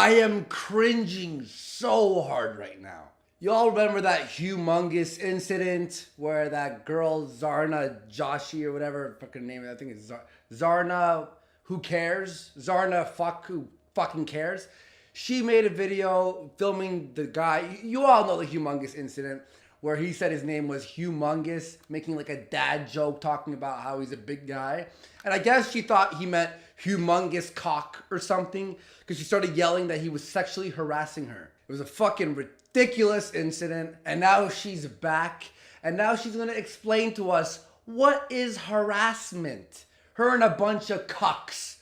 I am cringing so hard right now. Y'all remember that humongous incident where that girl Zarna Joshi or whatever fucking name, I think it's Zarna who cares? Zarna fuck who fucking cares? She made a video filming the guy. You all know the humongous incident where he said his name was humongous, making like a dad joke talking about how he's a big guy. And I guess she thought he meant humongous cock or something because she started yelling that he was sexually harassing her. It was a fucking ridiculous incident, and now she's back, and now she's gonna explain to us what is harassment. Her and a bunch of cucks.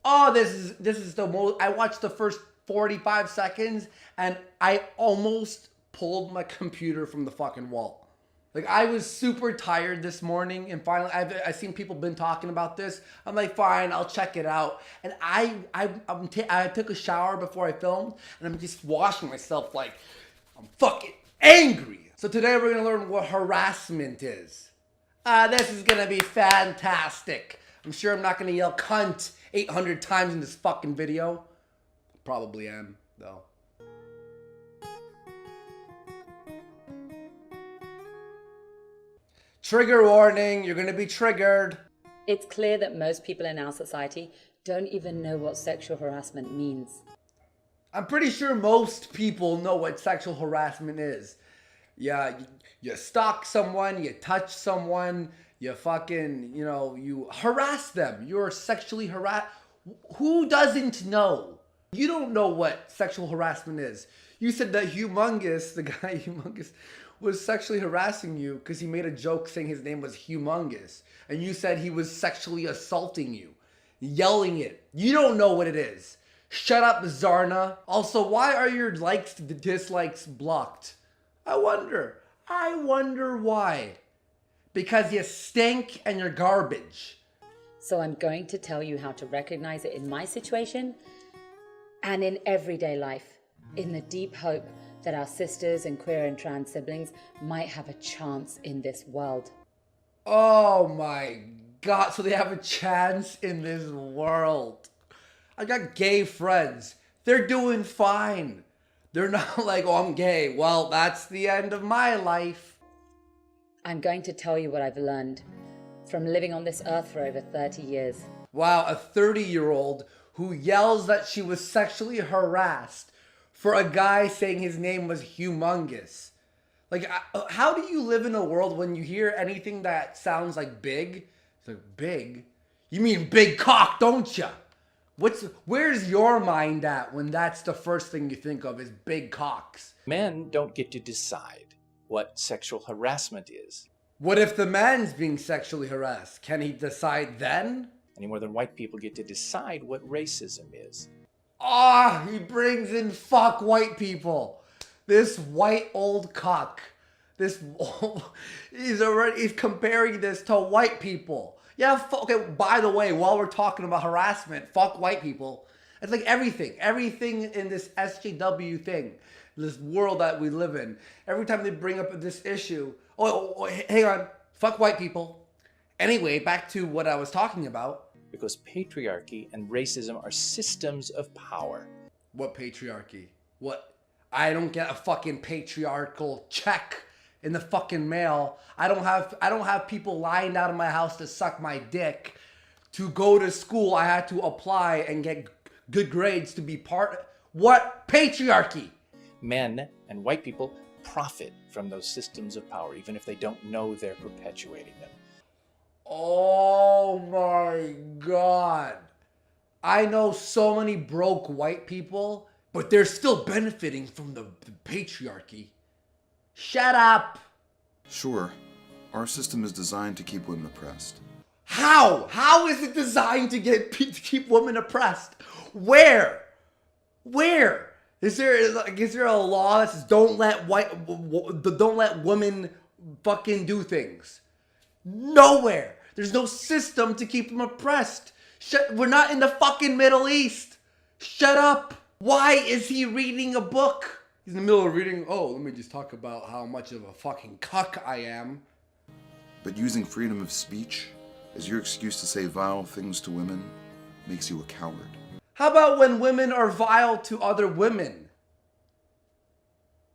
Oh, this is the most. I watched the first 45 seconds, and I almost pulled my computer from the fucking wall. Like, I was super tired this morning, and finally, I've seen people been talking about this. I'm like, fine, I'll check it out. And I took a shower before I filmed, and I'm just washing myself like, I'm fucking angry. So today we're gonna learn what harassment is. This is gonna be fantastic. I'm sure I'm not gonna yell cunt 800 times in this fucking video. Probably am, though. Trigger warning, you're gonna be triggered. It's clear that most people in our society don't even know what sexual harassment means. I'm pretty sure most people know what sexual harassment is. Yeah, you stalk someone, you touch someone, you fucking, you harass them. You're sexually harassed. Who doesn't know? You don't know what sexual harassment is. You said that Humongous, the guy Humongous, was sexually harassing you because he made a joke saying his name was Humongous. And you said he was sexually assaulting you, yelling it. You don't know what it is. Shut up, Zarna. Also, why are your likes to dislikes blocked? I wonder why. Because you stink and you're garbage. So I'm going to tell you how to recognize it in my situation and in everyday life, in the deep hope that our sisters and queer and trans siblings might have a chance in this world. Oh my God, so they have a chance in this world. I got gay friends. They're doing fine. They're not like, oh, I'm gay. Well, that's the end of my life. I'm going to tell you what I've learned from living on this earth for over 30 years. Wow, a 30-year-old who yells that she was sexually harassed for a guy saying his name was Humongous. Like, how do you live in a world when you hear anything that sounds like big? It's like, big? You mean big cock, don't ya? Where's your mind at when that's the first thing you think of is big cocks? Men don't get to decide what sexual harassment is. What if the man's being sexually harassed? Can he decide then? Any more than white people get to decide what racism is. He brings in fuck white people. This white old cock. He's comparing this to white people. Yeah, okay, by the way, while we're talking about harassment, fuck white people. It's like everything in this SJW thing, this world that we live in. Every time they bring up this issue, hang on, fuck white people. Anyway, back to what I was talking about. Because patriarchy and racism are systems of power. What patriarchy? What? I don't get a fucking patriarchal check in the fucking mail. I don't have people lying out of my house to suck my dick. To go to school, I had to apply and get good grades to be part. What patriarchy? Men and white people profit from those systems of power, even if they don't know they're perpetuating them. Oh my God. I know so many broke white people, but they're still benefiting from the patriarchy. Shut up. Sure, our system is designed to keep women oppressed. How? How is it designed to keep women oppressed? Where? Is there a law that says don't let women fucking do things? Nowhere. There's no system to keep them oppressed. We're not in the fucking Middle East. Shut up. Why is he reading a book? He's in the middle of reading, let me just talk about how much of a fucking cuck I am. But using freedom of speech as your excuse to say vile things to women makes you a coward. How about when women are vile to other women?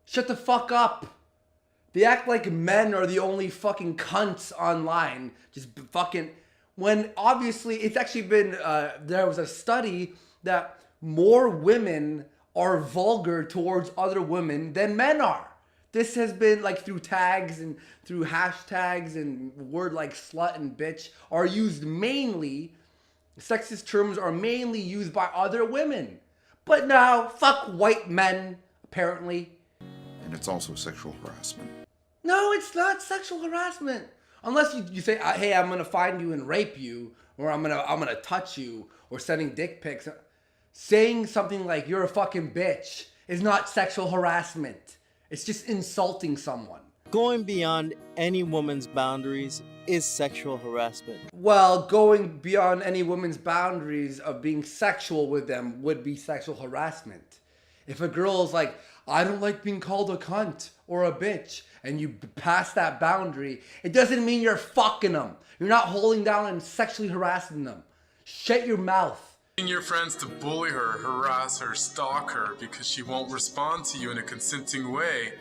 Shut the fuck up. They act like men are the only fucking cunts online. Just fucking... When obviously it's actually been... there was a study that more women are vulgar towards other women than men are. This has been like through tags and through hashtags, and word like slut and bitch are used mainly... Sexist terms are mainly used by other women. But now, fuck white men, apparently. And it's also sexual harassment. No, it's not sexual harassment. Unless you say, hey, I'm gonna find you and rape you, or I'm gonna touch you, or sending dick pics. Saying something like you're a fucking bitch is not sexual harassment. It's just insulting someone. Going beyond any woman's boundaries is sexual harassment. Well, going beyond any woman's boundaries of being sexual with them would be sexual harassment. If a girl is like, I don't like being called a cunt or a bitch, and you pass that boundary, it doesn't mean you're fucking them. You're not holding down and sexually harassing them. Shut your mouth. Your friends to bully her, harass her, stalk her because she won't respond to you in a consenting way,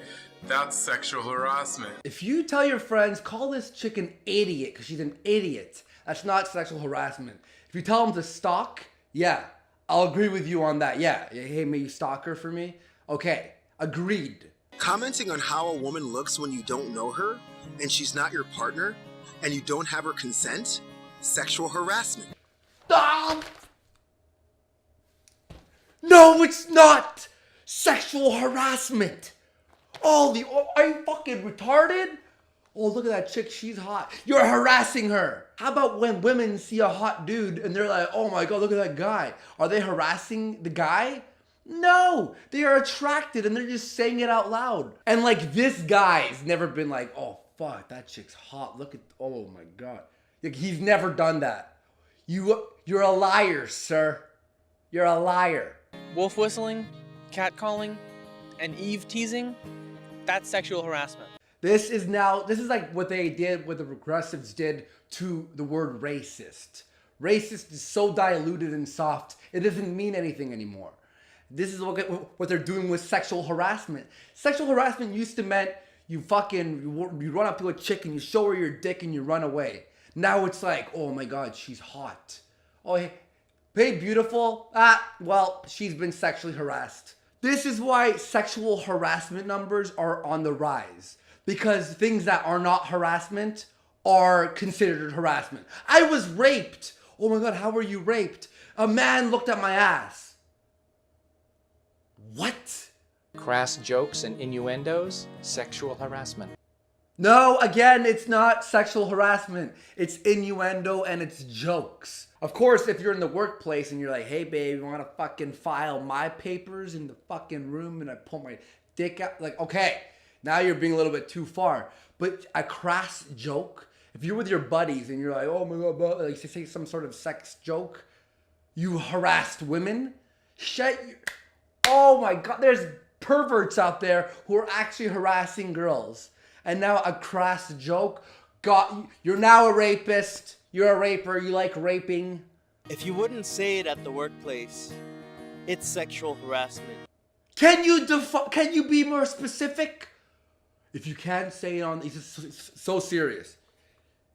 that's sexual harassment. If you tell your friends, call this chick an idiot because she's an idiot, that's not sexual harassment. If you tell them to stalk, yeah, I'll agree with you on that. Yeah, hey, may you stalk her for me? Okay, agreed. Commenting on how a woman looks when you don't know her, and she's not your partner, and you don't have her consent, sexual harassment. Stop! No, it's not sexual harassment. Are you fucking retarded? Oh, look at that chick, she's hot. You're harassing her. How about when women see a hot dude and they're like, oh my God, look at that guy. Are they harassing the guy? No, they are attracted and they're just saying it out loud. And like this guy's never been like, oh fuck, that chick's hot. Look at, oh my God. Like, he's never done that. You're a liar, sir. You're a liar. Wolf whistling, catcalling, and Eve teasing, that's sexual harassment. This is like what they did, what the progressives did to the word racist. Racist is so diluted and soft, it doesn't mean anything anymore. This is what they're doing with sexual harassment. Sexual harassment used to mean you run up to a chick and you show her your dick and you run away. Now it's like, oh my God, she's hot. Oh, hey, beautiful. Well, she's been sexually harassed. This is why sexual harassment numbers are on the rise. Because things that are not harassment are considered harassment. I was raped. Oh my God, how were you raped? A man looked at my ass. What? Crass jokes and innuendos, sexual harassment. No, again, it's not sexual harassment. It's innuendo and it's jokes. Of course, if you're in the workplace and you're like, hey babe, you wanna fucking file my papers in the fucking room, and I pull my dick out, like, okay, now you're being a little bit too far. But a crass joke, if you're with your buddies and you're like, oh my God, but like, say some sort of sex joke, you harassed women, oh my God, there's perverts out there who are actually harassing girls. And now a crass joke, you're now a rapist, you're a raper, you like raping. If you wouldn't say it at the workplace, it's sexual harassment. Can you be more specific? If you can't say it on, it's so serious.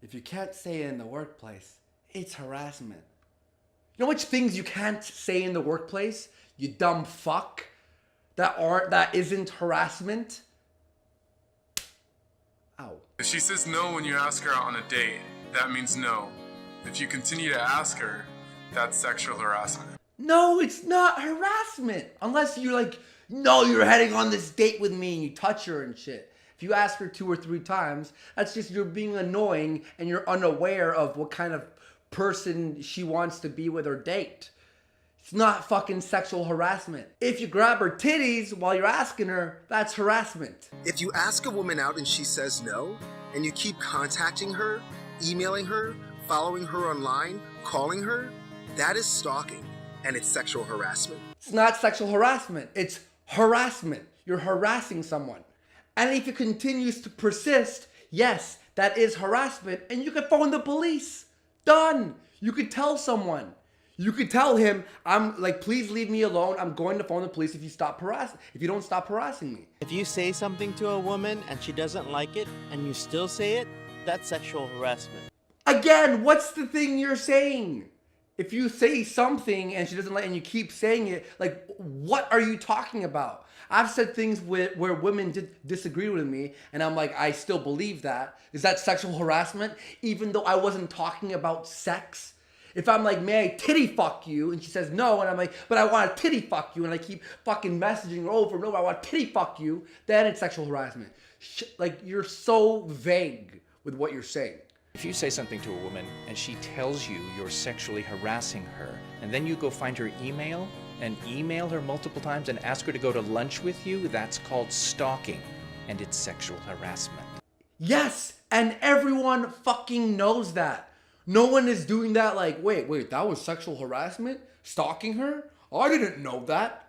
If you can't say it in the workplace, it's harassment. You know which things you can't say in the workplace, you dumb fuck, that isn't harassment? Ow. If she says no when you ask her out on a date, that means no. If you continue to ask her, that's sexual harassment. No, it's not harassment. Unless you're like, no, you're heading on this date with me and you touch her and shit. If you ask her 2 or 3 times, that's just you're being annoying and you're unaware of what kind of person she wants to be with or date. It's not fucking sexual harassment. If you grab her titties while you're asking her, that's harassment. If you ask a woman out and she says no, and you keep contacting her, emailing her, following her online, calling her, that is stalking, and it's sexual harassment. It's not sexual harassment, it's harassment. You're harassing someone. And if it continues to persist, yes, that is harassment, and you could phone the police. Done. You could tell someone. You could tell him, I'm like, please leave me alone. I'm going to phone the police if you don't stop harassing me. If you say something to a woman and she doesn't like it and you still say it, that's sexual harassment. Again, what's the thing you're saying? If you say something and she doesn't like, and you keep saying it, like, what are you talking about? I've said things where women disagree with me, and I'm like, I still believe that. Is that sexual harassment? Even though I wasn't talking about sex? If I'm like, may I titty fuck you? And she says no, and I'm like, but I want to titty fuck you, and I keep fucking messaging her over and over, I want to titty fuck you, then it's sexual harassment. Like, you're so vague with what you're saying. If you say something to a woman and she tells you you're sexually harassing her, and then you go find her email and email her multiple times and ask her to go to lunch with you, that's called stalking, and it's sexual harassment. Yes, and everyone fucking knows that. No one is doing that like, wait, that was sexual harassment? Stalking her? I didn't know that.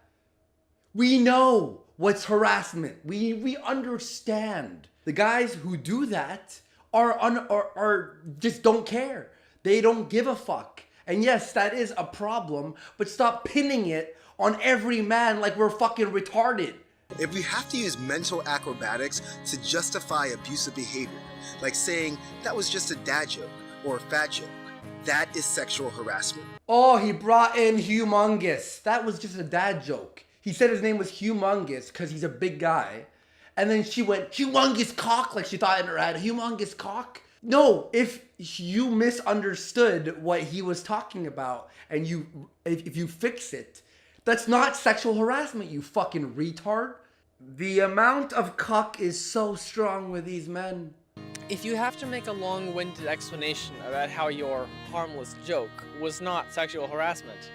We know what's harassment. We understand. The guys who do that are just don't care. They don't give a fuck. And yes, that is a problem, but stop pinning it on every man like we're fucking retarded. If we have to use mental acrobatics to justify abusive behavior, like saying that was just a dad joke or a fat joke, that is sexual harassment. Oh, he brought in Humongous. That was just a dad joke. He said his name was Humongous because he's a big guy. And then she went, humongous cock, like she thought in her head, humongous cock. No, if you misunderstood what he was talking about and if you fix it, that's not sexual harassment, you fucking retard. The amount of cock is so strong with these men. If you have to make a long-winded explanation about how your harmless joke was not sexual harassment,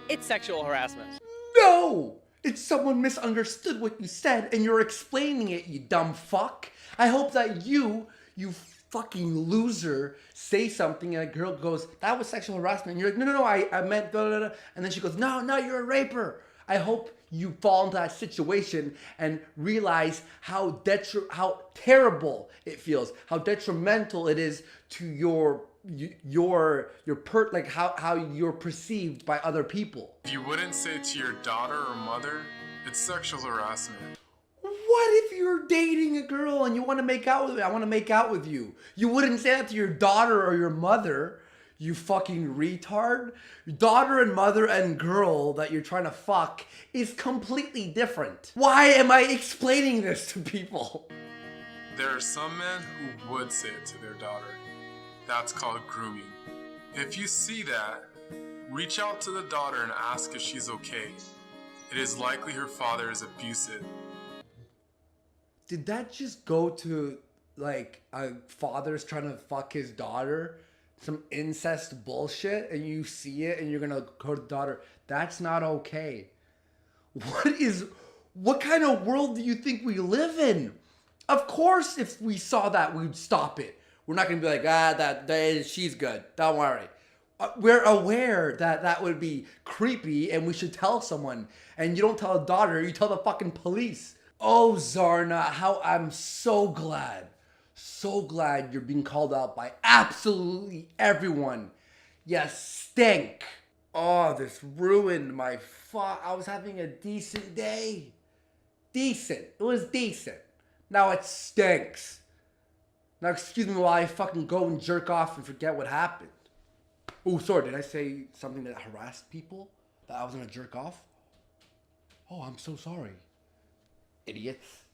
it's sexual harassment. No! It's someone misunderstood what you said and you're explaining it, you dumb fuck. I hope that you fucking loser, say something and a girl goes, that was sexual harassment. And you're like, no, I meant da da da. And then she goes, no, you're a raper. I hope you fall into that situation and realize how terrible it feels, how detrimental it is to how you're perceived by other people. If you wouldn't say it to your daughter or mother, it's sexual harassment. What if you're dating a girl and you want to make out with me? I want to make out with you. You wouldn't say that to your daughter or your mother, you fucking retard. Your daughter and mother and girl that you're trying to fuck is completely different. Why am I explaining this to people? There are some men who would say it to their daughter. That's called grooming. If you see that, reach out to the daughter and ask if she's okay. It is likely her father is abusive. Did that just go to like a father's trying to fuck his daughter? Some incest bullshit, and you see it and you're gonna go to the daughter. That's not okay. What kind of world do you think we live in? Of course, if we saw that, we'd stop it. We're not gonna be like, she's good, don't worry. We're aware that would be creepy and we should tell someone. And you don't tell a daughter, you tell the fucking police. Oh, Zarna, how I'm so glad you're being called out by absolutely everyone. You stink. Oh, this ruined my I was having a decent day. Decent. It was decent. Now it stinks. Now excuse me while I fucking go and jerk off and forget what happened. Oh, sorry, did I say something that harassed people? That I was gonna jerk off? Oh, I'm so sorry. Idiots.